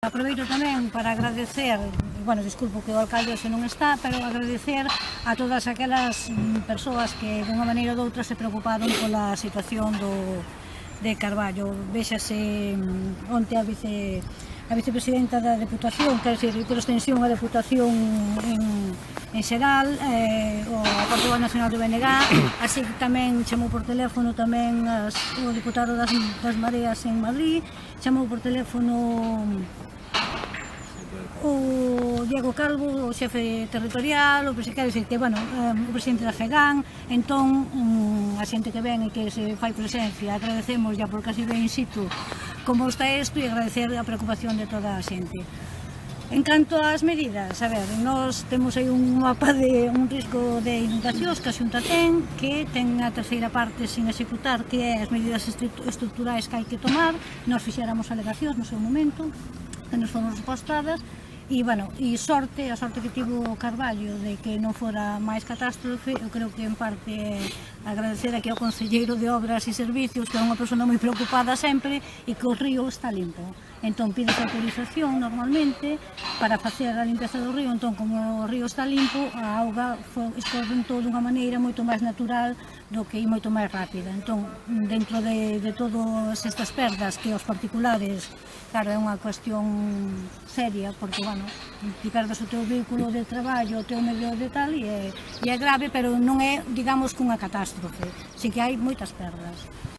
Aproveito tamén para agradecer, bueno, disculpo que o alcalde hoxe non está, pero agradecer a todas aquelas persoas que dunha maneira ou doutra se preocuparon pola situación de Carballo. Véxase onte a vicepresidenta da Deputación, quer dizer, por extensión a Deputación en xeral, o Portugal Nacional do BNG, así que tamén chamou por teléfono tamén o deputado das Mareas en Madrid, chamou por teléfono o Diego Calvo, o xefe territorial, o presidente da FEGAN. Entón, a xente que ven e que se fai presencia, agradecemos ya porque así ven in situ como está isto e agradecer a preocupación de toda a xente. En canto ás medidas, a ver, nós temos aí un mapa de un risco de inundacións que a Xunta ten, que ten a terceira parte sin executar, que é as medidas estruturais que hai que tomar. Nós fixéramos alegacións no seu momento, que nos foron respostadas, e, bueno, a sorte que tivo Carballo de que non fora máis catástrofe, eu creo que en parte agradecer aquí ao concelleiro de Obras e Servicios, que é unha persona moi preocupada sempre, e que o río está limpo. Entón pide autorización normalmente para facer a limpeza do río. Entón, como o río está limpo, a auga escorre dunha maneira moito máis natural do que moito máis rápida. Entón, dentro de todas estas perdas que os particulares, claro, é unha cuestión seria, porque, bueno, ti perdes o teu vehículo de traballo, o teu medio de tal, e é grave, pero non é, digamos, cunha catástrofe, si que hai moitas perdas.